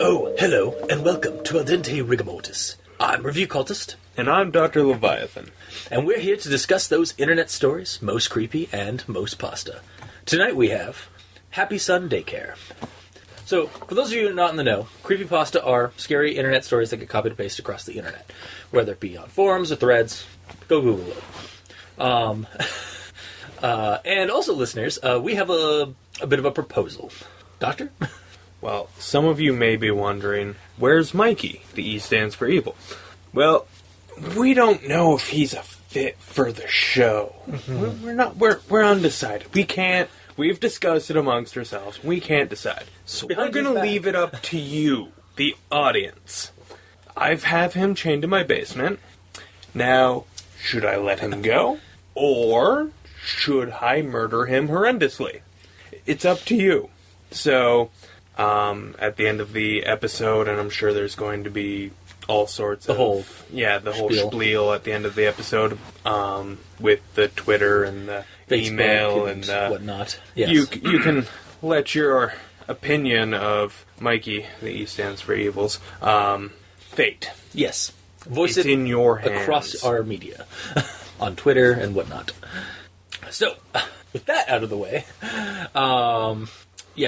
Oh, hello, and welcome to Dente Rigamortis. I'm Review Cultist. And I'm Dr. Leviathan. And we're here to discuss those internet stories, most creepy and most pasta. Tonight we have Happy Sun Daycare. So, for those of you not in the know, creepypasta are scary internet stories that get copied and pasted across the internet. Whether it be on forums or threads, go Google it. And also, listeners, we have a bit of a proposal. Doctor? Well, some of you may be wondering, where's Mik.E? The E stands for evil. Well, we don't know if he's a fit for the show. Mm-hmm. We're undecided. We've discussed it amongst ourselves. We can't decide. So we're going to leave it up to you, the audience. I've have him chained to my basement. Now, should I let him go? Or should I murder him horrendously? It's up to you. So, at the end of the episode, and I'm sure there's going to be all sorts of... the whole spiel at the end of the episode, with the Twitter and the Facebook email and whatnot. Yes. You can let your opinion of Mik.E, the E stands for evils, fate. Yes. Voice it's it in your hands. Across our media. On Twitter and whatnot. So, with that out of the way,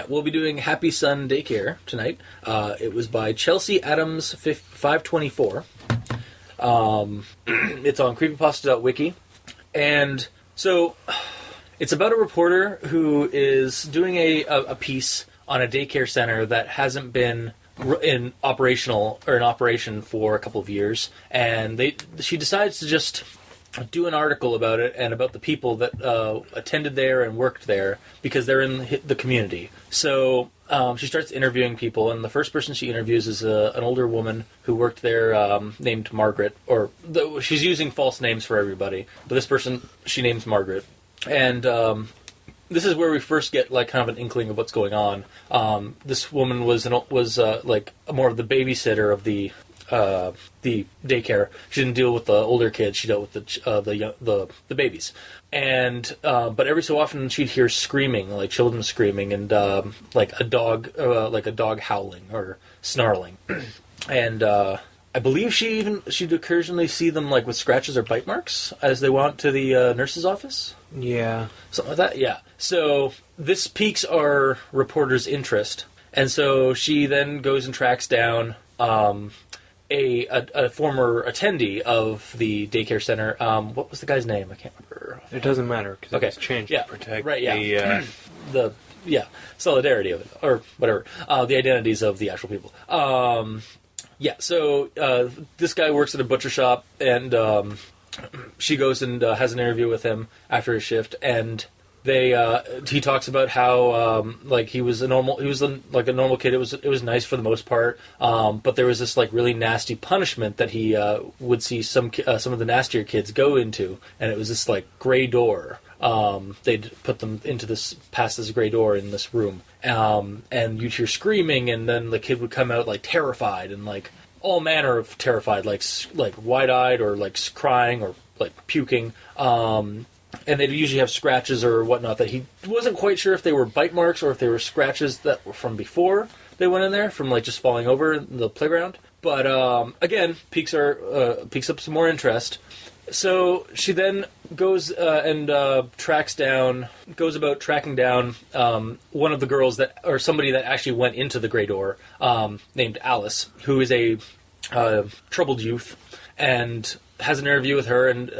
we'll be doing Happy Sun Daycare tonight. It was by Chelsea Adams 524. It's on Creepypasta.wiki. And so, it's about a reporter who is doing a piece on a daycare center that hasn't been in operation for a couple of years. And she decides to just do an article about it and about the people that attended there and worked there because they're in the community. So she starts interviewing people, and the first person she interviews is an older woman who worked there named Margaret. She's using false names for everybody, but this person she names Margaret. And this is where we first get like kind of an inkling of what's going on. This woman was like more of the babysitter of the daycare. She didn't deal with the older kids. She dealt with the babies. And but every so often she'd hear screaming, like children screaming, and like a dog howling or snarling. And I believe she'd occasionally see them like with scratches or bite marks as they went to the nurse's office. Yeah, something like that. Yeah. So this piques our reporter's interest, and so she then goes and tracks down a former attendee of the daycare center. What was the guy's name? I can't remember. It doesn't matter because it's changed to protect the solidarity of it, or whatever, the identities of the actual people. So this guy works at a butcher shop, and she goes and has an interview with him after his shift, and he talks about how he was a normal kid. It was nice for the most part, but there was this like really nasty punishment that he would see some of the nastier kids go into, and it was this like gray door. They'd put them past this gray door in this room, and you'd hear screaming, and then the kid would come out like terrified and like all manner of terrified, like wide-eyed or like crying or like puking. And they'd usually have scratches or whatnot that he wasn't quite sure if they were bite marks or if they were scratches that were from before they went in there, from like just falling over in the playground. But again, piques up some more interest. So she then goes and tracking down one of the girls or somebody that actually went into the gray door, named Alice, who is a troubled youth, and has an interview with her, and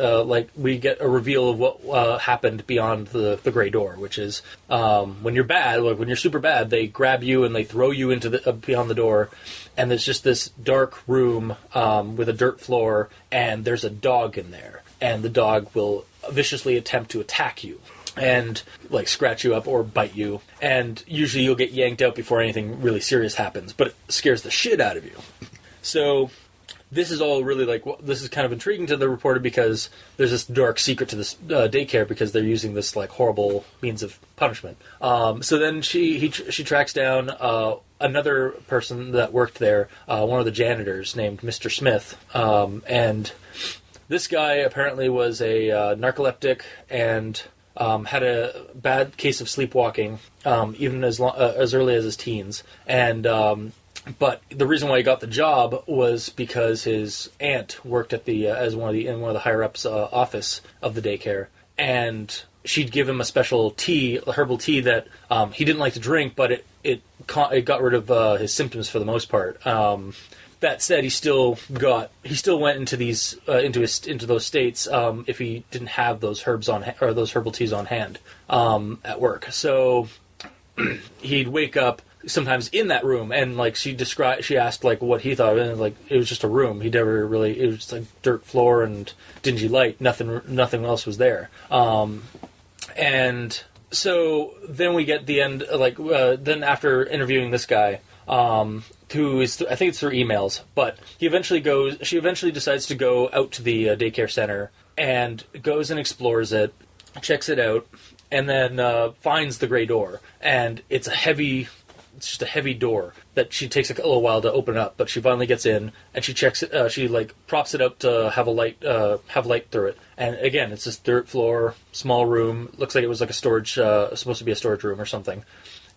we get a reveal of what happened beyond the gray door, which is when you're bad, like when you're super bad, they grab you and they throw you into beyond the door, and there's just this dark room with a dirt floor, and there's a dog in there, and the dog will viciously attempt to attack you and like scratch you up or bite you, and usually you'll get yanked out before anything really serious happens, but it scares the shit out of you. So this is all really like this is kind of intriguing to the reporter because there's this dark secret to this daycare because they're using this like horrible means of punishment. So then she tracks down another person that worked there, one of the janitors named Mr. Smith, and this guy apparently was a narcoleptic and had a bad case of sleepwalking, even as early as his teens, and but the reason why he got the job was because his aunt worked at the as one of the higher ups office of the daycare, and she'd give him a special tea, a herbal tea that he didn't like to drink, but it got rid of his symptoms for the most part. That said, he still went into these into those states if he didn't have those herbs or those herbal teas on hand at work. So he'd wake up sometimes in that room, and like she asked like what he thought of it, and like it was just a room. It was just like dirt floor and dingy light. Nothing else was there. And so then we get the end. Then after interviewing this guy, who is I think it's through emails, but she eventually decides to go out to the daycare center and goes and explores it, checks it out, and then finds the gray door, and it's just a heavy door that she takes a little while to open up, but she finally gets in and she checks it. She like props it up to have light through it, and again it's this dirt floor, small room. Looks like it was like a storage, supposed to be a storage room or something.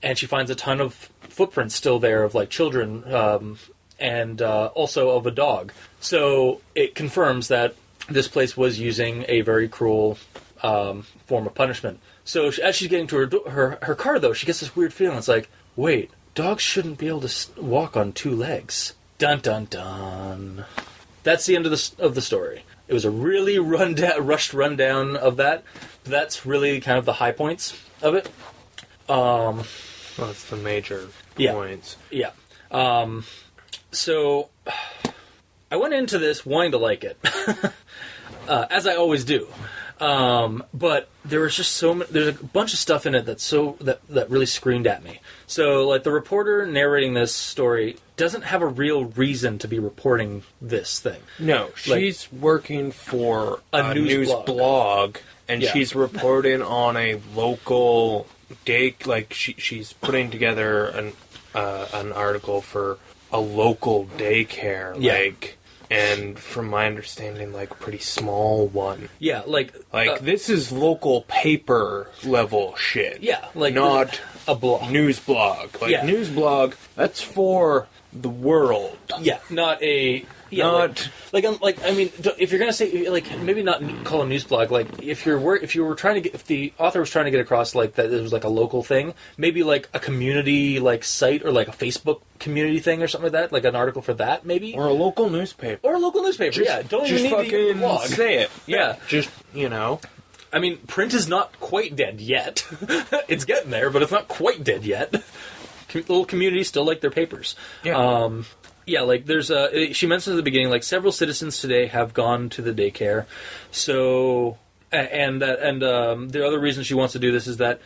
And she finds a ton of footprints still there of like children, and also of a dog. So it confirms that this place was using a very cruel form of punishment. So as she's getting to her car, though, she gets this weird feeling. It's like, wait, dogs shouldn't be able to walk on two legs. Dun dun dun. That's the end of the story. It was a really rushed rundown of that. But that's really kind of the high points of it. Well, that's the major points. Yeah. So I went into this wanting to like it, as I always do. But there was just there's a bunch of stuff in it that really screamed at me. So, like, the reporter narrating this story doesn't have a real reason to be reporting this thing. No, she's working for a news blog, and she's reporting on a local she's putting together an article for a local daycare, and from my understanding, like, a pretty small one. Yeah, this is local paper level shit. Yeah, like not a blog, news blog. News blog, that's for the world. Yeah, not a. Yeah, not I mean, if you're gonna say maybe not call a news blog. Like if the author was trying to get across that it was like a local thing, maybe like a community site or like a Facebook community thing or something like that, like an article for that maybe, or a local newspaper. Don't even need to blog. Say it. Yeah, just I mean, print is not quite dead yet. It's getting there, but it's not quite dead yet. Little communities still like their papers. Yeah. There's she mentions at the beginning, several citizens today have gone to the daycare. So, and the other reason she wants to do this is that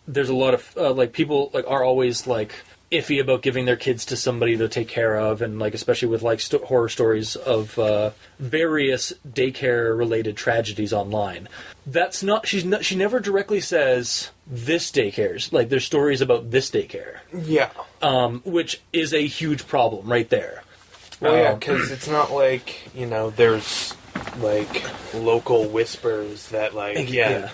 there's a lot of people are always iffy about giving their kids to somebody to take care of, and especially with horror stories of various daycare related tragedies online. That's not she never directly says this daycare's there's stories about this daycare. Yeah. Which is a huge problem right there. Well, because it's not there's local whispers that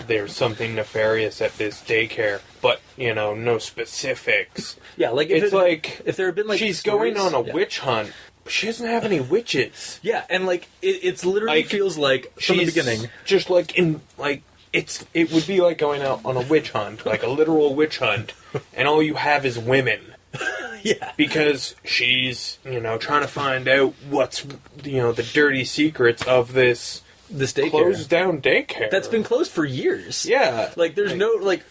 there's something nefarious at this daycare, but no specifics. Yeah, if there had been she's stories, going on a witch hunt, but she doesn't have any witches. Yeah, and it's literally feels like from the beginning, just it would be like going out on a witch hunt, like a literal witch hunt, and all you have is women. Yeah, because she's trying to find out what's the dirty secrets of this daycare. Closed down daycare that's been closed for years. Yeah, there's no and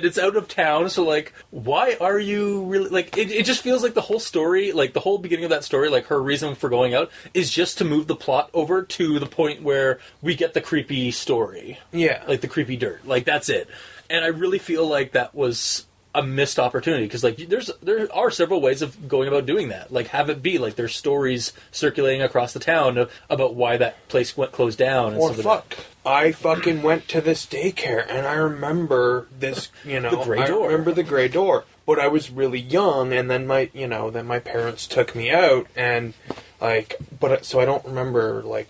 it's out of town. So why are you really it just feels like the whole story, the whole beginning of that story, her reason for going out is just to move the plot over to the point where we get the creepy story. Yeah, the creepy dirt. That's it. And I really feel like that was a missed opportunity, because like there are several ways of going about doing that. Like, have it be like there's stories circulating across the town about why that place went closed down. And Or stuff fuck, I fucking went to this daycare and I remember this, you know, The gray door. I remember the gray door, but I was really young, and then my parents took me out, and like, so I don't remember I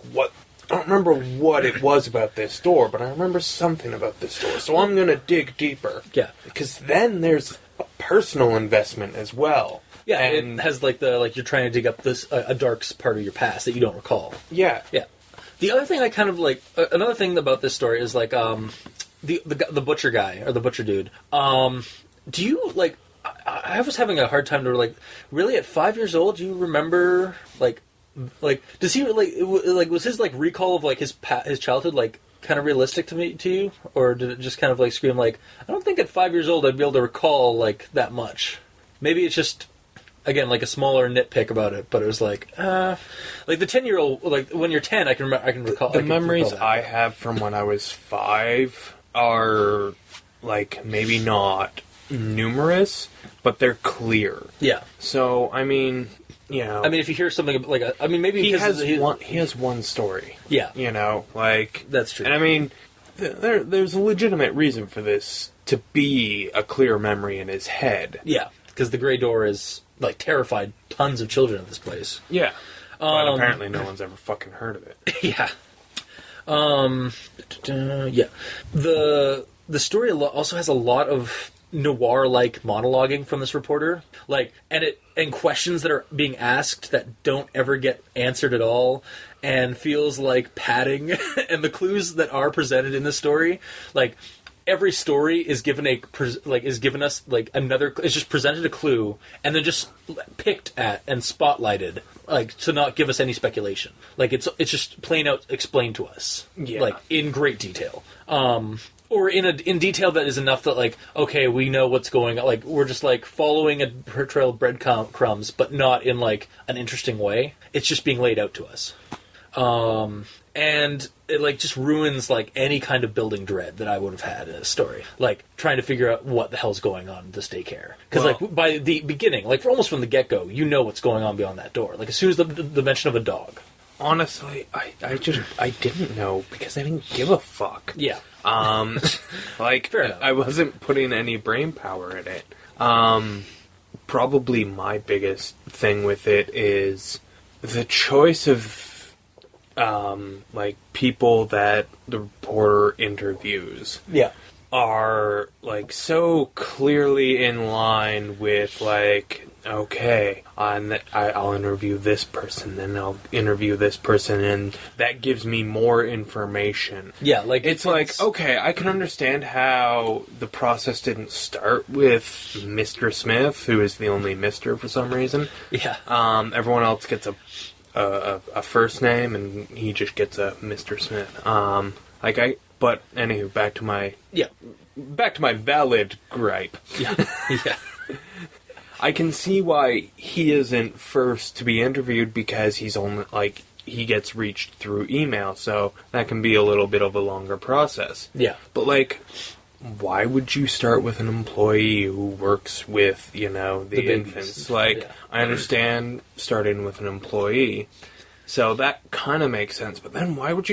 don't remember what it was about this door, but I remember something about this door. So I'm gonna dig deeper. Yeah. Because then there's a personal investment as well. Yeah, and it has like you're trying to dig up this a dark part of your past that you don't recall. yeah. Yeah. The other thing I kind of like, another thing about this story is like the butcher guy or the butcher dude. Do you like? I was having a hard time to like really at 5 years old. Do you remember like does he like was his like recall of like his childhood like kind of realistic to you, or did it just kind of like scream like I don't think at 5 years old I'd be able to recall like that much. Maybe it's just again like a smaller nitpick about it, but it was like the 10-year-old like when you're 10 I can recall The memories I have from when I was 5 are like maybe not numerous, but they're clear. Yeah. So I mean, you know, if you hear something like maybe he because has one story. Yeah. You know, like That's true. And I mean, there's a legitimate reason for this to be a clear memory in his head. Yeah, because the Grey Door is like terrified tons of children at this place. Yeah. But apparently no one's ever fucking heard of it. Yeah. Yeah. The story also has a lot of noir-like monologuing from this reporter, and questions that are being asked that don't ever get answered at all, and feels like padding. And the clues that are presented in the story, like every story is given us like another. It's just presented a clue and then just picked at and spotlighted, like to not give us any speculation. Like it's just plain out explained to us, like in great detail. Or in detail that is enough that, like, okay, we know what's going on. Like, we're just, like, following a trail of breadcrumbs, but not in, like, an interesting way. It's just being laid out to us. And it, like, just ruins, like, any kind of building dread that I would have had in a story. Like, trying to figure out what the hell's going on in this daycare. Because, like, by the beginning, like, almost from the get-go, you know what's going on beyond that door. Like, as soon as the mention of a dog. Honestly, I didn't know because I didn't give a fuck. Yeah. Like, fair enough. I wasn't putting any brain power in it. Probably my biggest thing with it is the choice of, like, people that the reporter interviews. Yeah. Are, like, so clearly in line with, like, okay, I'll interview this person, then I'll interview this person, and that gives me more information. Yeah, like... It's like, okay, I can understand how the process didn't start with Mr. Smith, who is the only Mr. for some reason. Yeah. Everyone else gets a first name, and he just gets a Mr. Smith. But anywho, back to my valid gripe. Yeah. Yeah. I can see why he isn't first to be interviewed because he's only he gets reached through email, so that can be a little bit of a longer process. Yeah. But why would you start with an employee who works with, the infants? Yeah. I understand starting with an employee. So that kind of makes sense, but then why would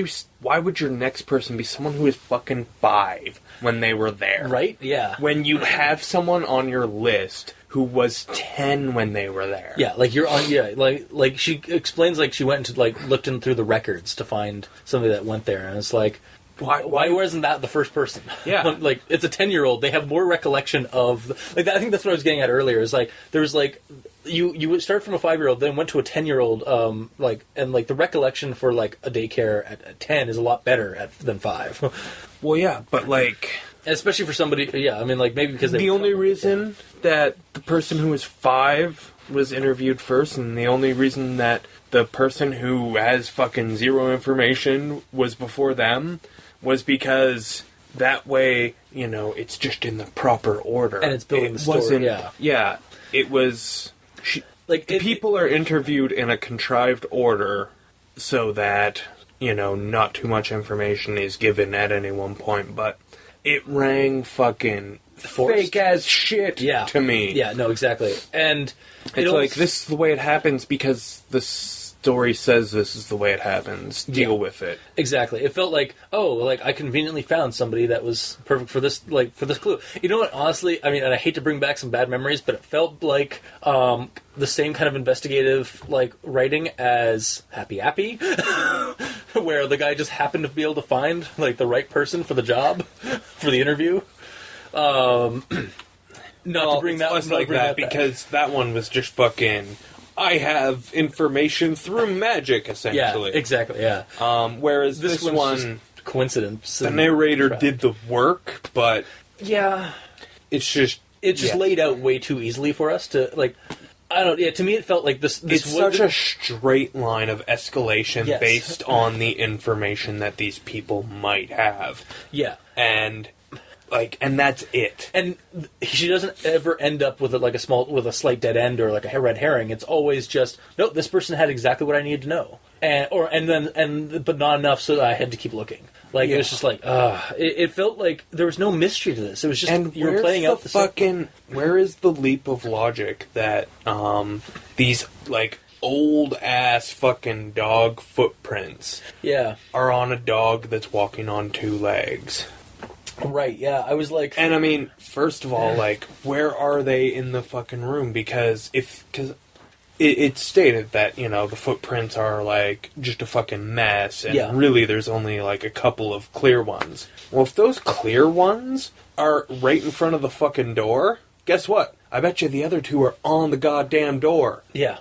your next person be someone who is fucking 5 when they were there? Right? Yeah. When you have someone on your list who was 10 when they were there. Yeah, like you're on. Yeah, like she explains, like she went into looked in through the records to find somebody that went there, and it's like, why wasn't that the first person? Yeah, like it's a 10-year-old. They have more recollection of I think that's what I was getting at earlier. Is like there's like you would start from a 5-year-old, then went to a 10-year-old, and the recollection for like a daycare at 10 is a lot better than 5. Well, yeah, but especially for somebody, maybe because the only reason that the person who was 5 was interviewed first, and the only reason that the person who has fucking zero information was before them was because that way, it's just in the proper order. And it's building the story, Yeah, it was... people are interviewed in a contrived order so that, not too much information is given at any one point, but it rang fucking fake as shit to me. Yeah, no, exactly. And it's like, this is the way it happens because the story says this is the way it happens. Deal with it. Exactly. It felt like, I conveniently found somebody that was perfect for this clue. You know what? Honestly, I mean, and I hate to bring back some bad memories, but it felt like the same kind of investigative writing as Happy Appy, where the guy just happened to be able to find the right person for the job, for the interview. Not to bring that less like that because that one was just fucking. I have information through magic, essentially. Yeah, exactly. Yeah. Whereas this one, just coincidence. The narrator did the work, but it's just laid out way too easily for us to I don't. Yeah, to me it felt like this. It's such a straight line of escalation based on the information that these people might have. Yeah, and that's it. And she doesn't ever end up with a slight dead end or a red herring. It's always just, nope, this person had exactly what I needed to know, but not enough, so I had to keep looking. It was just it felt like there was no mystery to this. It was just you were playing out the fucking. Where is the leap of logic that these old ass fucking dog footprints are on a dog that's walking on two legs? Right, yeah, I was like... And I mean, first of all, where are they in the fucking room? Because it's stated that, the footprints are, just a fucking mess, and really there's only, a couple of clear ones. Well, if those clear ones are right in front of the fucking door, guess what? I bet you the other two are on the goddamn door. Yeah.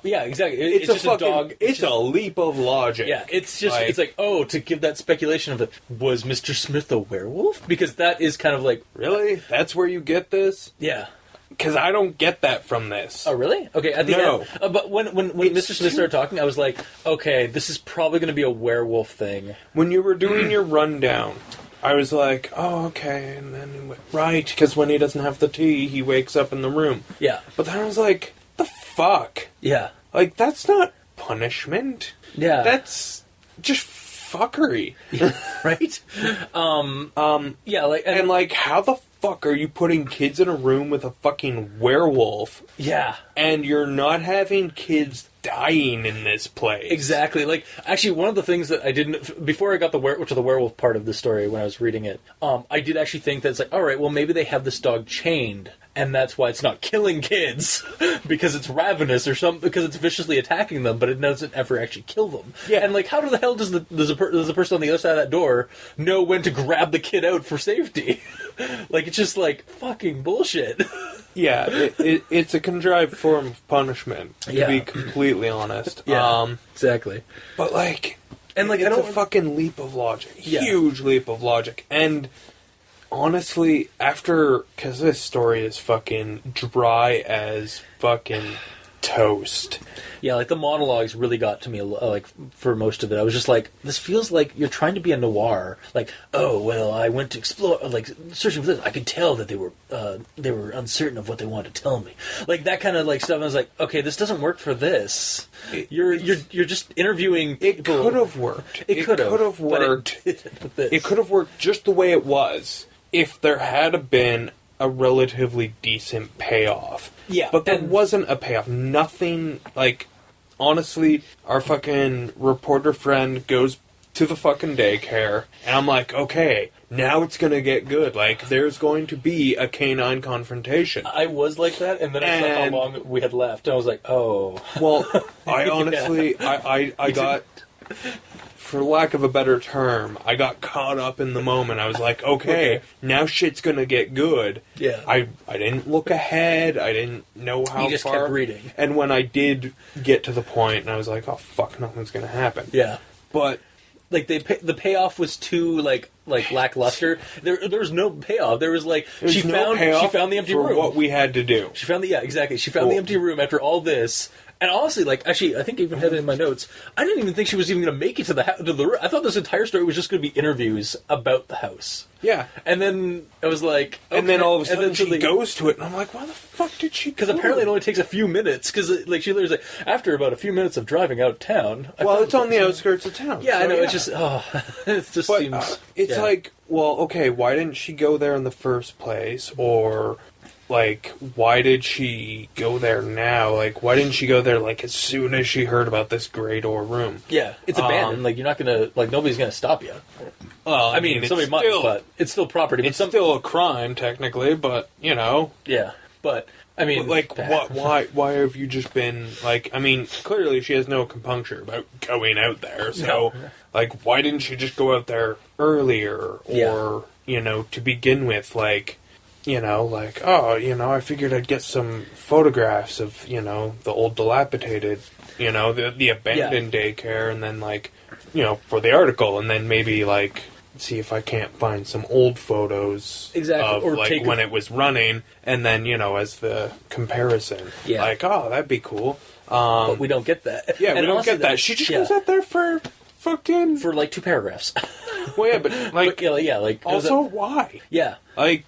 Yeah, exactly. It's just a dog. It's a leap of logic. Yeah, it's just to give that speculation of was Mr. Smith a werewolf? Because that is kind of really? That's where you get this? Yeah. Because I don't get that from this. Oh, really? Okay, at the end. But when Mr. Smith started talking, I was like, okay, this is probably going to be a werewolf thing. When you were doing your rundown, I was like, oh, okay, and then right, because when he doesn't have the tea, he wakes up in the room. Yeah. But then I was like, the fuck? Yeah. That's not punishment. Yeah. That's just fuckery. Right? How the fuck are you putting kids in a room with a fucking werewolf? Yeah. And you're not having kids dying in this place. Exactly. Actually, one of the things that I didn't... Before I got the werewolf part of the story when I was reading it, I did actually think that it's alright, well, maybe they have this dog chained, and that's why it's not killing kids, because it's ravenous or something, because it's viciously attacking them, but it doesn't ever actually kill them. Yeah. And, how the hell does the person on the other side of that door know when to grab the kid out for safety? It's just, fucking bullshit. Yeah, it's a contrived form of punishment, to be completely honest. Yeah, exactly. But, and it's a fucking leap of logic. Yeah. Huge leap of logic. And honestly, because this story is fucking dry as fucking toast. Yeah, the monologues really got to me, for most of it. I was just this feels like you're trying to be a noir. Oh, well, I went to explore, searching for this. I could tell that they were uncertain of what they wanted to tell me. That kind of, stuff. I was like, okay, this doesn't work for this. You're just interviewing people. It could have worked. It could have worked. It could have worked just the way it was if there had been a relatively decent payoff. Yeah. But there wasn't a payoff. Nothing, honestly, our fucking reporter friend goes to the fucking daycare, and I'm like, okay, now it's gonna get good. There's going to be a canine confrontation. I was like that, and then I saw how long we had left, and I was like, oh. Well, I honestly, I got... For lack of a better term, I got caught up in the moment. I was like, okay, now shit's gonna get good. Yeah. I didn't look ahead. I didn't know how far. You just kept reading. And when I did get to the point, and I was like, oh, fuck, nothing's gonna happen. Yeah. But... the payoff was too, lackluster. There was no payoff. There was, she found the empty room. For what we had to do. She found the empty room after all this... And honestly, like, actually, I think I even had it in my notes. I didn't even think she was even going to make it to the. I thought this entire story was just going to be interviews about the house. Yeah. And then I was like, okay. And then all of a sudden she like, goes to it, and I'm like, why the fuck did she? Because apparently it only takes a few minutes. Because like she literally like, after about a few minutes of driving out of town. Well, it's on the outskirts of town. Yeah, so I know. yeah. It's just it just But, seems. it's yeah. like, well, okay, why didn't she go there in the first place? Or, like, why did she go there now? Like, why didn't she go there, like, as soon as she heard about this Grey Door room? Yeah, it's abandoned. Like, you're not gonna, like, nobody's gonna stop you. Well, I mean somebody might, but it's still property. It's still a crime, technically, but, you know. Yeah, but, I mean... But, like, why have you just been, like, I mean, clearly she has no compunction about going out there, so, No. like, why didn't she just go out there earlier? Or, you know, to begin with, like... You know, like, oh, you know, I figured I'd get some photographs of, you know, the old dilapidated, you know, the abandoned daycare, and then, like, you know, for the article, and then maybe, like, see if I can't find some old photos of, or like, when it was running, and then, you know, as the comparison. Yeah. Like, oh, that'd be cool. but we don't get that. Yeah, And we don't honestly, get that. She just goes out there for like 2 paragraphs. Well, yeah, but, like... But, yeah, like... Also, why? Yeah. Like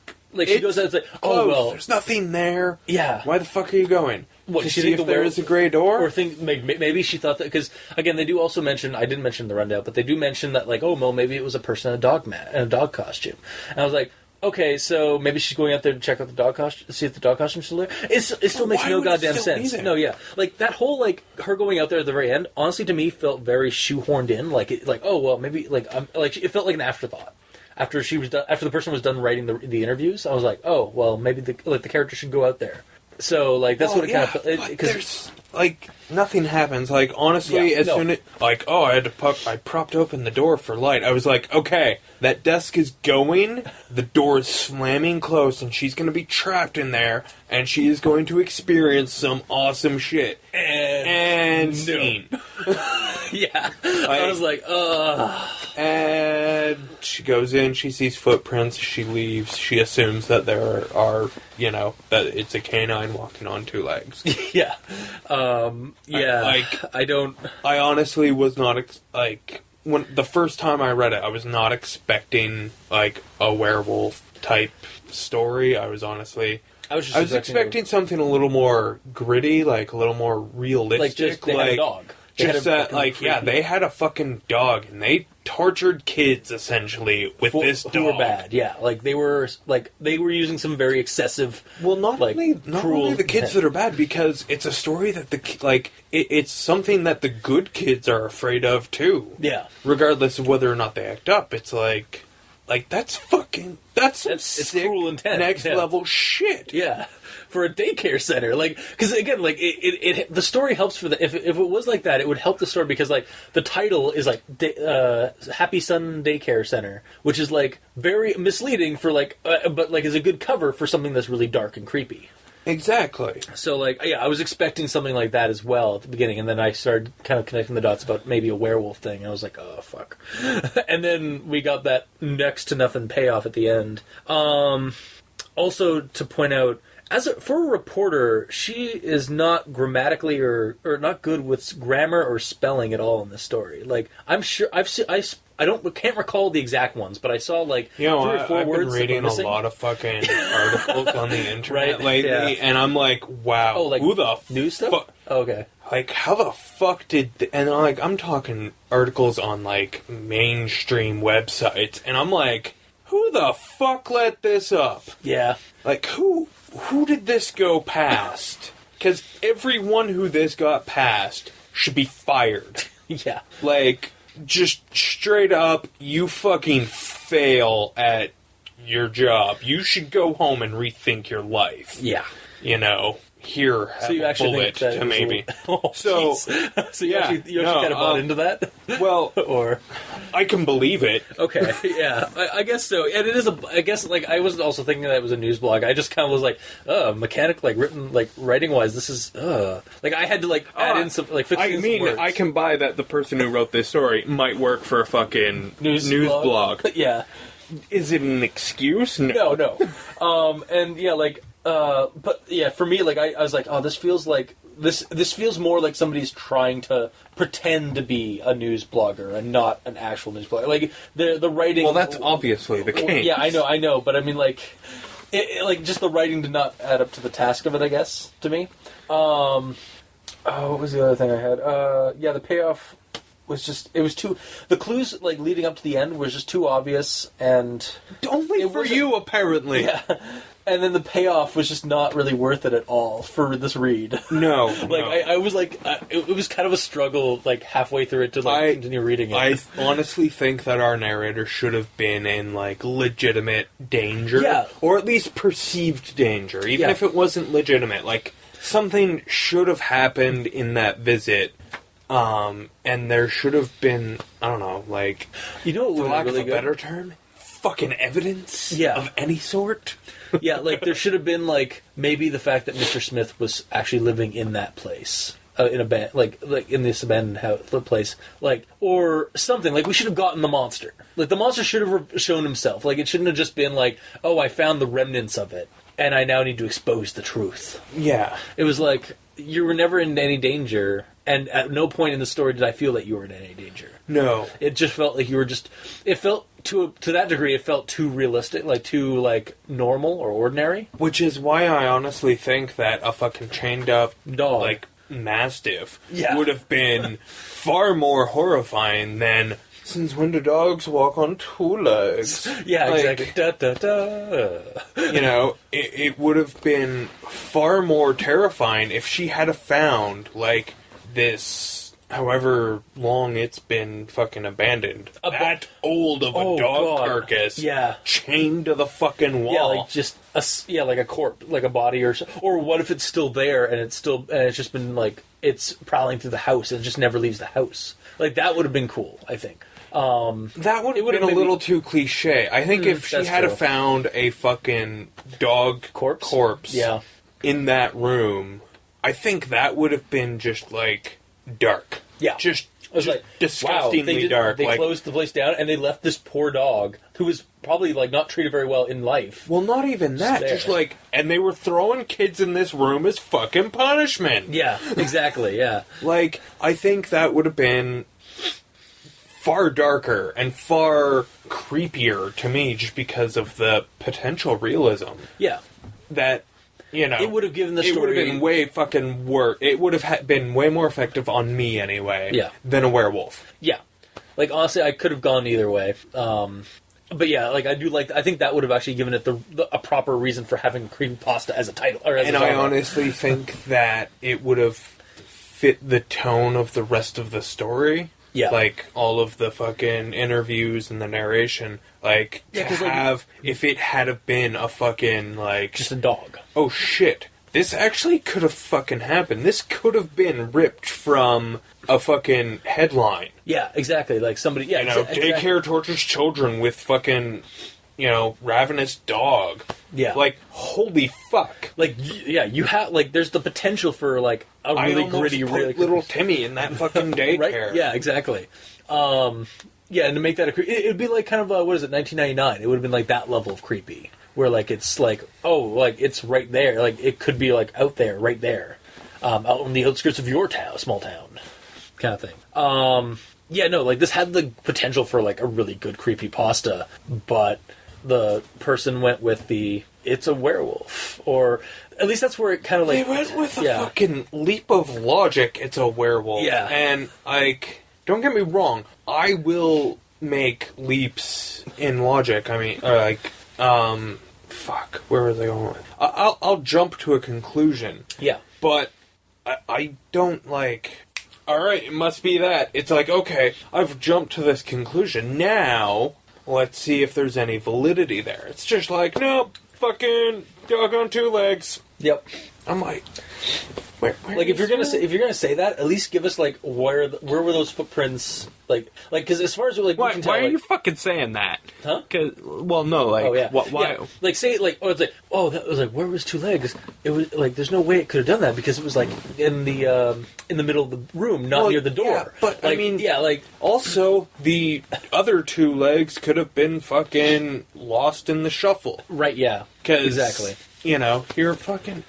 she goes out and it's like, oh, well... There's nothing there. Yeah. Why the fuck are you going? What, to she see think if the there werewolf- is a Grey Door? Or think maybe she thought that... Because, again, they do also mention... I didn't mention the rundown, but they do mention that, like, oh, well, maybe it was a person in a dog costume. And I was like... Okay, so maybe she's going out there to check out the dog costume, see if the dog costume's still there. It still makes no goddamn sense. No, yeah, like that whole like her going out there at the very end. Honestly, to me, felt very shoehorned in. Like oh well, maybe like like it felt like an afterthought. After she was done, after the person was done writing the interviews, I was like, oh well, maybe the character should go out there. So like that's what it kind of felt. Because like nothing happens. Like honestly, soon as like I propped open the door for light. I was like, okay, that desk is going, the door is slamming close, and she's going to be trapped in there, and she is going to experience some awesome shit. And scene. Yeah, I was like, And she goes in, she sees footprints, she leaves, she assumes that there are, you know, that it's a canine walking on 2 legs. Yeah. I honestly was not, when the first time I read it, I was not expecting, like, a werewolf type story. I was expecting something a little more gritty, like, a little more realistic. Like, just, they had a dog. They had a fucking dog, and they tortured kids essentially with this dog. Who were bad, yeah. Like they were using some very excessive. Well, not only the kids that are bad, because it's a story that it's something that the good kids are afraid of too. Yeah, regardless of whether or not they act up, it's like that's sick, cruel intent, next level shit. Yeah. For a daycare center, like, because again, like it the story helps for the if it was like that, it would help the story because like the title is like Happy Sun Daycare Center, which is like very misleading for like, but like is a good cover for something that's really dark and creepy. Exactly. So like, yeah, I was expecting something like that as well at the beginning, and then I started kind of connecting the dots about maybe a werewolf thing. And I was like, oh fuck, and then we got that next to nothing payoff at the end. Also to point out. For a reporter, she is not grammatically or not good with grammar or spelling at all in this story. Like I'm sure can't recall the exact ones, but I saw like 3 or 4 I've words. Been reading a lot of fucking articles on the internet lately, and I'm like, wow, like who the news stuff? Okay, like how the fuck did? And I'm talking articles on like mainstream websites, and I'm like, who the fuck let this up? Yeah, like who did this go past? Because everyone who this got past should be fired. Yeah. Like, just straight up, you fucking fail at your job. You should go home and rethink your life. Yeah. You know, here, have you a actually bullet to maybe. So you actually kind of bought into that? Well, or I can believe it. Okay, yeah, I guess so. And it is I guess, like, I wasn't also thinking that it was a news blog. I just kind of was like, mechanic, like, written, like, writing-wise, this is, like, I had to, like, add in some, like, fix in some words. I can buy that the person who wrote this story might work for a fucking news blog. Yeah. Is it an excuse? No. And, yeah, like, but, yeah, for me, like, I was like, oh, this feels like this feels more like somebody's trying to pretend to be a news blogger and not an actual news blogger. Like the writing. Well, that's obviously the case. Yeah, I know, but I mean, like, like just the writing did not add up to the task of it. I guess to me. What was the other thing I had? The payoff was just, it was too, the clues, like, leading up to the end was just too obvious, and... Only for you, apparently. Yeah. And then the payoff was just not really worth it at all for this read. No. Like, I was like, it was kind of a struggle, like, halfway through it to, like, continue reading it. I honestly think that our narrator should have been in, like, legitimate danger. Yeah. Or at least perceived danger, even if it wasn't legitimate. Like, something should have happened in that visit, and there should have been, I don't know, like, you know what for was lack really of a better term, fucking evidence of any sort. Yeah, like, there should have been, like, maybe the fact that Mr. Smith was actually living in that place. In a like in this abandoned place, like, or something. Like, we should have gotten the monster. Like, the monster should have shown himself. Like, it shouldn't have just been like, oh, I found the remnants of it, and I now need to expose the truth. Yeah. It was like, you were never in any danger, and at no point in the story did I feel that you were in any danger. No. It just felt like you were just... It felt, to that degree, it felt too realistic, like, too, like, normal or ordinary. Which is why I honestly think that a fucking chained up dog, like, mastiff would have been far more horrifying than... Since when do dogs walk on two legs? Yeah, like, exactly. Da, da, da. You know, it would have been far more terrifying if she had found, like, this, however long it's been fucking abandoned. That old of a dog carcass. Yeah. Chained to the fucking wall. Yeah, like just like a corpse, like a body, or what if it's still there and it's just been, like, it's prowling through the house and it just never leaves the house. Like, that would have been cool, I think. That would have been a little too cliche. I think if she had found a fucking dog corpse in that room, I think that would have been just, like, dark. Yeah. Just like, disgustingly dark. They closed the place down and they left this poor dog, who was probably, like, not treated very well in life. Well, not even that. Just, like, and they were throwing kids in this room as fucking punishment. Yeah, exactly, yeah. Like, I think that would have been far darker and far creepier to me just because of the potential realism. Yeah. That, you know... It would have given the story... It would have been way fucking worse. It would have been way more effective on me, anyway, than a werewolf. Yeah. Like, honestly, I could have gone either way. But yeah, like, I think that would have actually given it a proper reason for having Creepypasta as a title. Or as a genre. I honestly think that it would have fit the tone of the rest of the story. Yeah. Like, all of the fucking interviews and the narration. Like, if it had have been a fucking, like... Just a dog. Oh, shit. This actually could have fucking happened. This could have been ripped from a fucking headline. Yeah, exactly. Like, somebody... Yeah, Daycare tortures children with fucking... ravenous dog. Yeah. Like, holy fuck. Like, yeah, you have, like, there's the potential for, like, a really gritty, really... little Timmy in that fucking daycare. Right? Yeah, exactly. Yeah, and to make that it would be like kind of, 1999? It would have been like that level of creepy. Where, like, it's like, oh, like, it's right there. Like, it could be, like, out there, right there. Out on the outskirts of your town, small town. Kind of thing. Yeah, no, like, this had the potential for, like, a really good creepypasta, but the person went with it's a werewolf, or at least that's where it kind of, like... They went with a fucking leap of logic, it's a werewolf. Yeah. And, like, don't get me wrong, I will make leaps in logic. I mean, fuck, where was I going with? I'll jump to a conclusion. Yeah. But I don't, like... Alright, it must be that. It's like, okay, I've jumped to this conclusion. Now, let's see if there's any validity there. It's just like, nope, fucking dog on two legs. Yep. I'm like, where like, if you're gonna say that, at least give us, like, where were those footprints, like, because as far as, like, why, we can tell, why are like, you fucking saying that? Huh? Well, no, like, why? Yeah. Like, say, like, it's like, that was like, where was two legs? It was like, there's no way it could have done that because it was like in the middle of the room, not near the door. Yeah, but like, I mean, yeah, like, also the other two legs could have been fucking lost in the shuffle, right? Yeah, exactly. You're fucking.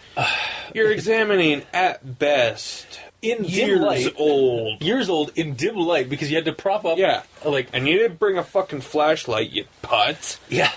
You're examining, at best, in dim years light, old. years old in dim light because you had to prop up. Yeah. Like, And you didn't bring a fucking flashlight, you putz. yeah.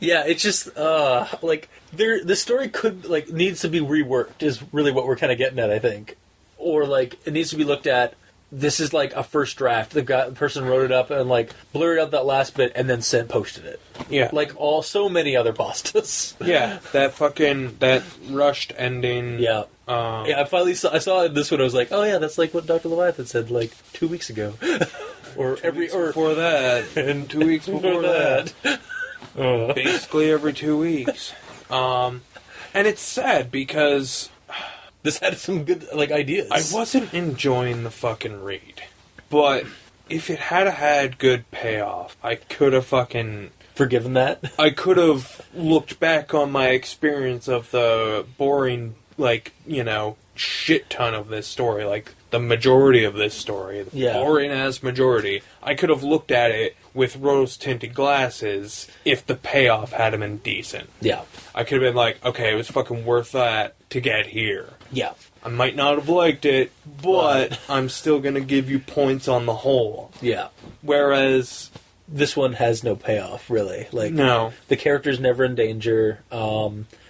Yeah, it's just like the story could like needs to be reworked is really what we're kind of getting at, I think, or like it needs to be looked at. This is like a first draft. The person wrote it up and like blurred out that last bit and then posted it. Yeah. Like so many other pastas. Yeah, that rushed ending. Yeah. Yeah, I saw this one. I was like, oh yeah, that's like what Dr. Leviathan said like 2 weeks ago, or Before that, and 2 weeks before that. Basically every 2 weeks. And it's sad because this had some good like ideas. I wasn't enjoying the fucking read, but if it had good payoff, I could have fucking forgiven that. I could have looked back on my experience of the boring, like, shit ton of this story, like the majority of this story, the boring ass majority. I could have looked at it with rose-tinted glasses if the payoff had been decent. Yeah. I could have been like, okay, it was fucking worth that to get here. Yeah. I might not have liked it, but I'm still going to give you points on the whole. Yeah. Whereas this one has no payoff, really. Like, no. The character's never in danger.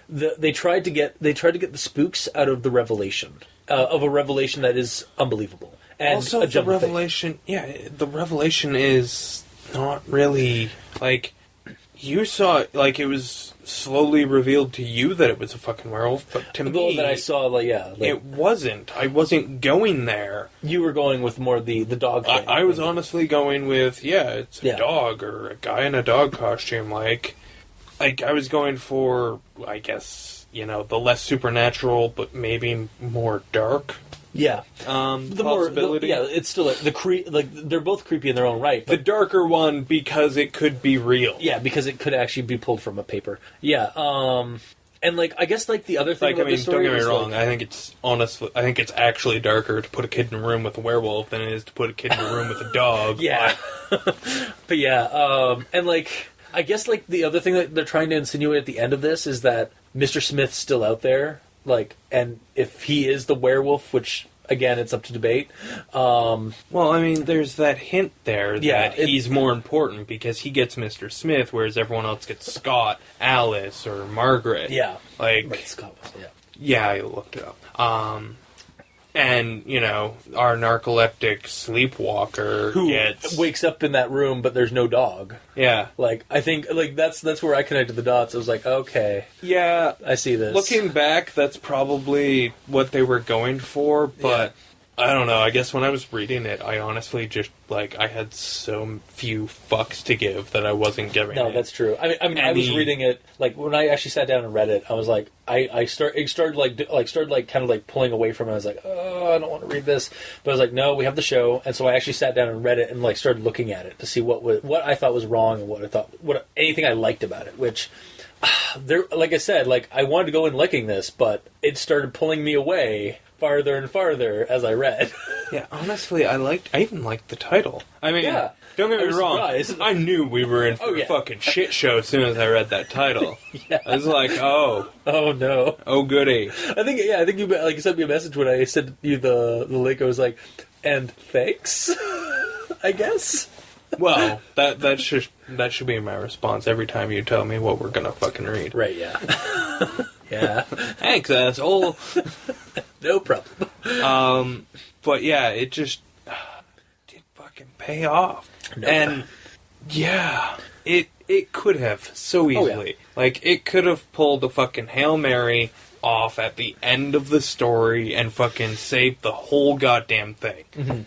They tried to get the spooks out of the revelation. Of a revelation that is unbelievable. And also, the revelation is not really, like, you saw it, like, it was slowly revealed to you that it was a fucking werewolf, but to me, that I saw, like, it wasn't. I wasn't going there. You were going with more the dog thing. I was honestly going with, it's a dog, or a guy in a dog costume, like, I was going for, I guess, the less supernatural, but maybe more dark. Yeah. The possibility. It's still they're both creepy in their own right. The darker one because it could be real. Yeah, because it could actually be pulled from a paper. Yeah. And like I guess like the other thing about this story don't get me wrong. I think it's actually darker to put a kid in a room with a werewolf than it is to put a kid in a room with a dog. Yeah. But yeah, and like I guess like the other thing that they're trying to insinuate at the end of this is that Mr. Smith's still out there. Like, and if he is the werewolf, which, again, it's up to debate. Well, I mean, there's that hint there that he's more important because he gets Mr. Smith, whereas everyone else gets Scott, Alice, or Margaret. Yeah. Like, right, Scott was, yeah, I looked it up. And, our narcoleptic sleepwalker who gets... wakes up in that room, but there's no dog. Yeah. Like, I think, like, that's where I connected the dots. I was like, okay. Yeah. I see this. Looking back, that's probably what they were going for, but... Yeah. I don't know, I guess when I was reading it, I honestly just, like, I had so few fucks to give that I wasn't giving it. No, that's true. I mean, I was reading it, like, when I actually sat down and read it, I was like, it started kind of pulling away from it. I was like, oh, I don't want to read this. But I was like, no, we have the show. And so I actually sat down and read it and, like, started looking at it to see what I thought was wrong and anything I liked about it, which... like I said, like, I wanted to go in liking this, but it started pulling me away farther and farther as I read. Yeah, honestly, I even liked the title. I mean, don't get me wrong, surprised. I knew we were in for a fucking shit show as soon as I read that title. I was like, oh no, oh goody. I think you sent me a message when I sent you the link. I was like, and thanks, I guess. Well, that should be my response every time you tell me what we're gonna fucking read. Right? Yeah. Yeah. Thanks, asshole. No problem. But yeah, it just did fucking pay off. No. And yeah, it could have so easily. Oh, yeah. Like, it could have pulled a fucking Hail Mary off at the end of the story and fucking saved the whole goddamn thing. Mm-hmm.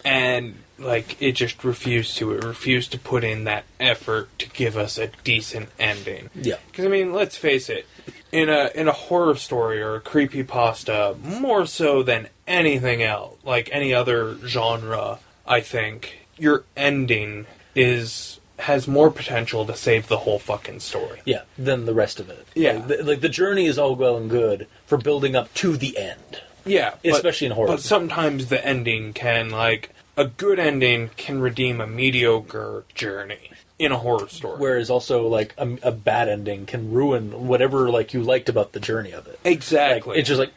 And like, it just refused to. It refused to put in that effort to give us a decent ending. Yeah. Because, I mean, let's face it, in a horror story or a creepypasta, more so than anything else, like any other genre, I think, your ending has more potential to save the whole fucking story. Yeah, than the rest of it. Yeah. Like the journey is all well and good for building up to the end. Yeah. Especially in horror. But sometimes the ending can, like... A good ending can redeem a mediocre journey. in a horror story. Whereas also, like, a bad ending can ruin whatever, like, you liked about the journey of it. Exactly. Like, it's just like,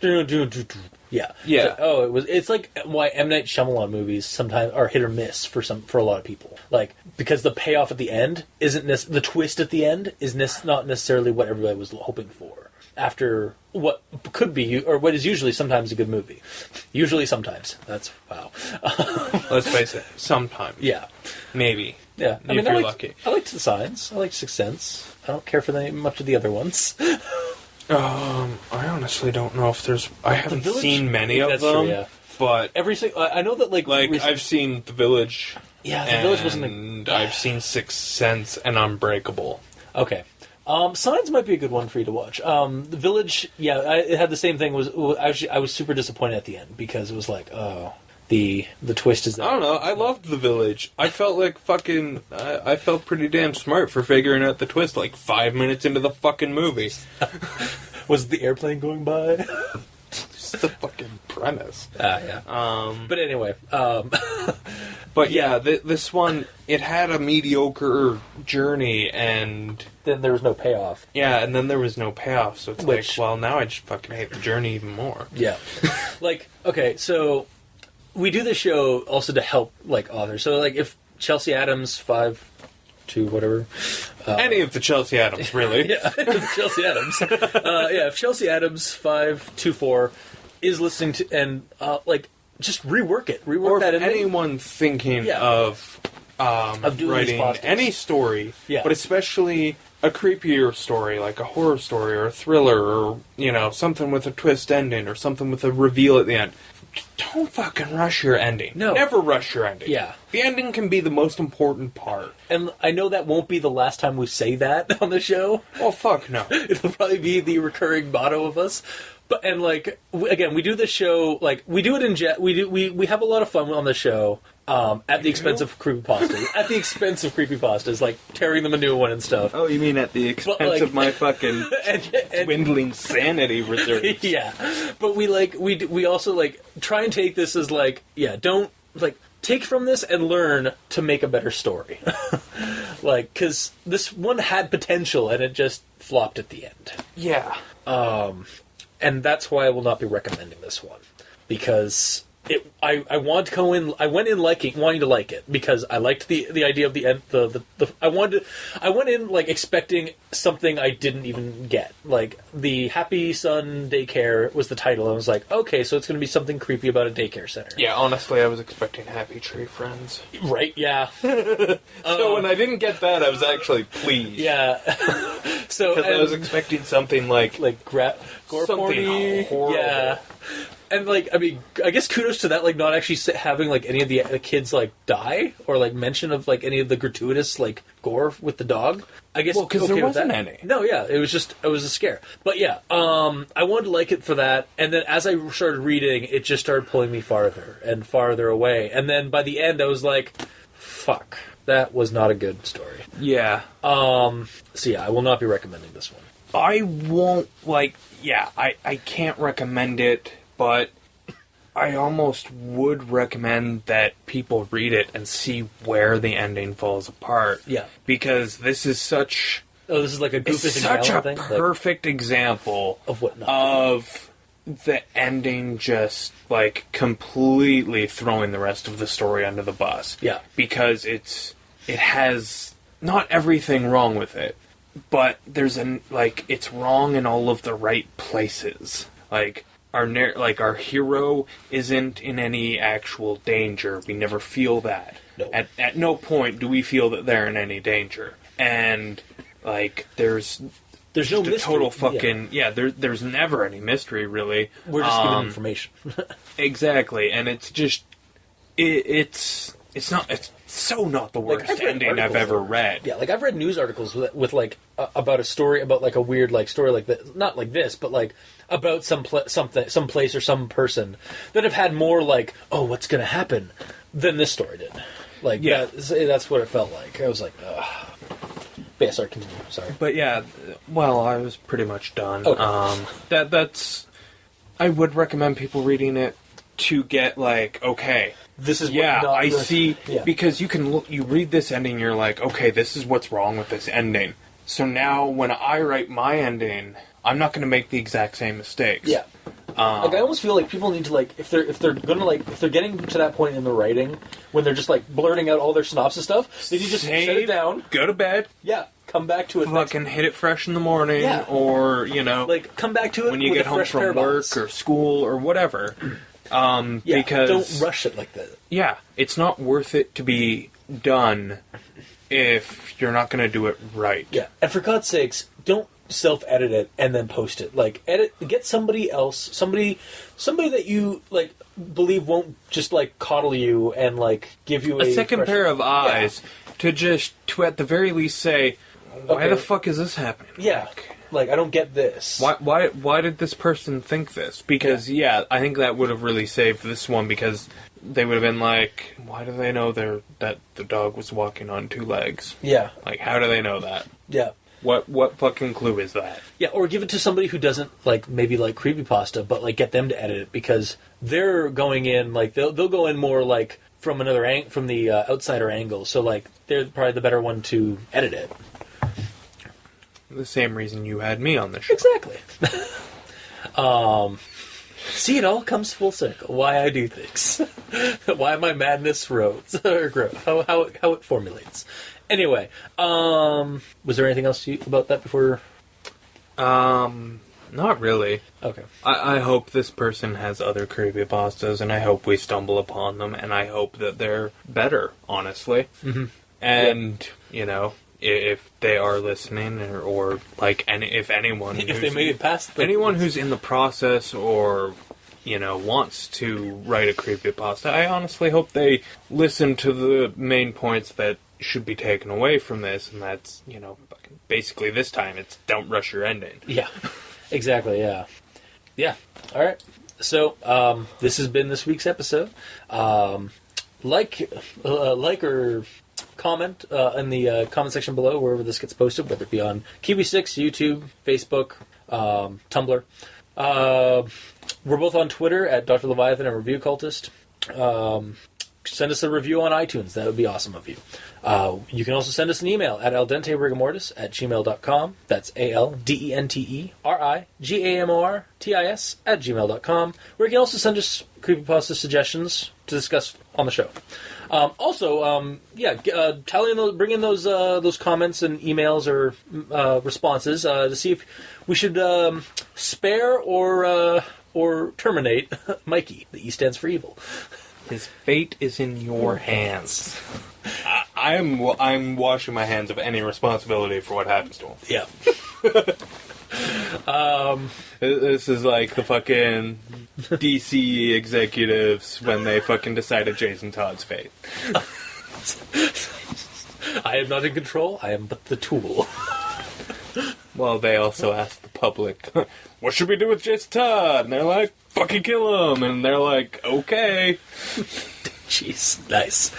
yeah. Yeah. It's like why M. Night Shyamalan movies sometimes are hit or miss for a lot of people. Like, because the payoff at the end the twist at the end is not necessarily what everybody was hoping for. After what could be, or what is usually sometimes a good movie. Usually sometimes. That's, wow. Let's face it, sometimes. Yeah. Maybe. Yeah. If you're lucky. I liked The Signs. I liked Sixth Sense. I don't care for much of the other ones. I honestly don't know if there's... I haven't seen many of them. True, yeah. But... I know that, like... I've seen The Village. Yeah, The Village wasn't... And I've seen Sixth Sense and Unbreakable. Okay. Signs might be a good one for you to watch. The Village, yeah, it had the same thing. I was super disappointed at the end because it was like, oh, the twist is that. I don't know. I loved The Village. I felt like fucking. I felt pretty damn smart for figuring out the twist like 5 minutes into the fucking movie. Was the airplane going by? Just the fucking premise. Yeah. But anyway. But yeah, this one, it had a mediocre journey, and... Then there was no payoff. Yeah, and then there was no payoff, so it's like, well, now I just fucking hate the journey even more. Yeah. Like, okay, so we do this show also to help, like, authors. So, like, if Chelsea Adams, 5'2", whatever... any of the Chelsea Adams, really. Yeah, Chelsea Adams. If Chelsea Adams, 5'2", is listening to... And, just rework it. Rework that. Or anyone thinking of doing writing any story, but especially a creepier story, like a horror story or a thriller, or something with a twist ending or something with a reveal at the end. Don't fucking rush your ending. No, never rush your ending. Yeah, the ending can be the most important part. And I know that won't be the last time we say that on the show. Oh fuck no! It'll probably be the recurring motto of us. But again, we do this show we do it we have a lot of fun on the show at the expense of creepypastas. Like tearing them a new one and stuff. Oh, you mean at the expense of my fucking dwindling sanity reserves? Yeah, but we also try and take this as don't take from this and learn to make a better story. Because this one had potential and it just flopped at the end. Yeah. And that's why I will not be recommending this one, because I want to go in. I went in wanting to like it because I liked the idea of the end. I went in expecting something I didn't even get. Like the Happy Son Daycare was the title, and I was like, okay, so it's going to be something creepy about a daycare center. Yeah, honestly, I was expecting Happy Tree Friends. Right? Yeah. So when I didn't get that, I was actually pleased. Yeah. So because I was expecting something gore porny. Horrible. Yeah. And I guess kudos to that, not actually having any of the kids die or mention of any of the gratuitous gore with the dog. I guess because there wasn't any. No, yeah, it was a scare. But yeah, I wanted to like it for that, and then as I started reading, it just started pulling me farther and farther away, and then by the end, I was like, "Fuck, that was not a good story." Yeah. So yeah, I will not be recommending this one. I won't I can't recommend it. But I almost would recommend that people read it and see where the ending falls apart. Yeah. Because this is such... Oh, this is like a Goofus it's such a perfect example of what not of the ending just, completely throwing the rest of the story under the bus. Yeah. Because it has not everything wrong with it, but there's it's wrong in all of the right places. Our hero isn't in any actual danger. We never feel that. No. At no point do we feel that they're in any danger. And there's no mystery. Total fucking there's never any mystery really. We're just giving information. Exactly, and it's just it's so not the worst ending I've ever read. Yeah, I've read news articles with about a story about a weird story like that, not like this, but about some place or some person that have had more oh, what's going to happen than this story did. That's what it felt like. I was like, ugh. But yeah, sorry, continue. Sorry. But yeah, well, I was pretty much done. Okay. That's I would recommend people reading it to get like, okay, This is yeah, what not I the- see, Yeah. because you can look, you read this ending, you're like, okay, this is what's wrong with this ending. So now when I write my ending, I'm not going to make the exact same mistakes. Yeah. Like, I almost feel like people need to, like, if they're gonna, like, if they're getting to that point in the writing when they're just, like, blurting out all their synopsis stuff, they need to just set it down. Go to bed. Yeah, come back to it. Fucking hit it fresh in the morning, Yeah. or, you know, Like, come back to it when you with get a home fresh pair from of work eyes. or school or whatever. Yeah, Because don't rush it like that. yeah, it's not worth it to be done if you're not going to do it right. Yeah, and for God's sakes, don't self-edit it and then post it. Like, get somebody else, somebody that you, like, believe won't just, like, coddle you and, like, give you A second fresh- pair of eyes to at the very least say, why Okay. the fuck is this happening? Yeah, like, I don't get this. Why did this person think this? Because, yeah, I think that would have really saved this one, because they would have been like, why do they know that the dog was walking on two legs? Yeah, Like, how do they know that? yeah. What fucking clue is that? Yeah, or give it to somebody who doesn't, like, maybe like Creepypasta, but, like, get them to edit it, because they're going in, like, they'll go in more, like, from another from the outsider angle, so, like, they're probably the better one to edit it. The same reason you had me on the show. Exactly. See, it all comes full circle. Why I do things. Why my madness grows, or how it formulates. Anyway, was there anything else about that before? Not really. Okay. I hope this person has other creepypastas, and I hope we stumble upon them, and I hope that they're better, honestly. Mm-hmm. And, you know, if they are listening, or like, if anyone... If they made it past anyone who's in the process, or, you know, wants to write a creepypasta, I honestly hope they listen to the main points that should be taken away from this, and that's, you know, basically this time it's don't rush your ending. Yeah, exactly, yeah. Yeah, alright. So, this has been this week's episode. Like or comment in the comment section below wherever this gets posted, whether it be on Kiwi6, YouTube, Facebook, Tumblr. We're both on Twitter at Dr. Leviathan and Review Cultist. Send us a review on iTunes. That would be awesome of you. You can also send us an email at aldenterigamortis@gmail.com. That's ALDENTERIGAMORTIS@gmail.com, where you can also send us creepypasta suggestions to discuss on the show. Bring in those comments and emails or responses to see if we should spare or terminate Mik.E. The E stands for evil. His fate is in your hands. I'm washing my hands of any responsibility for what happens to him. Yeah. This is like the fucking DC executives when they fucking decided Jason Todd's fate. I am not in control. I am but the tool. Well, they also asked the public, what should we do with Jason Todd? And they're like, fucking kill him. And they're like, okay. Jeez, nice.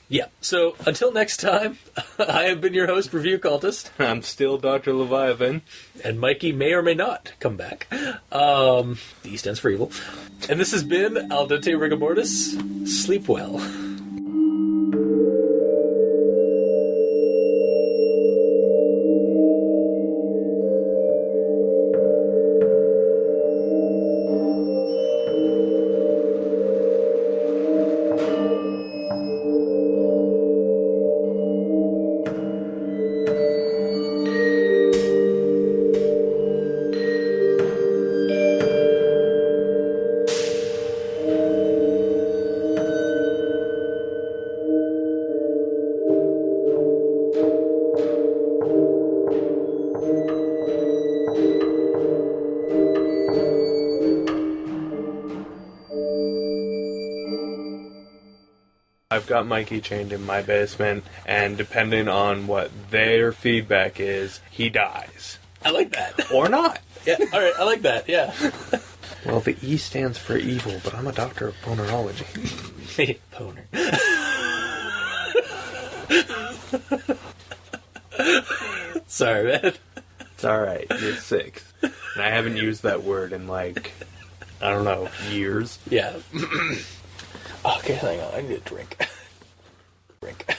Yeah, so until next time, I have been your host, Review Cultist. I'm still Dr. Leviathan. And Mik.E may or may not come back. The E stands for evil. And this has been Al Dente Rigamortis. Sleep well. I've got Mik.E chained in my basement, and depending on what their feedback is, he dies. I like that. Or not. Yeah, alright, I like that, yeah. Well, the E stands for evil, but I'm a doctor of bonerology. Boner. Sorry, man. It's alright, you're 6. And I haven't used that word in like I don't know, years. Yeah. Okay, hang on. I need a drink. Drink.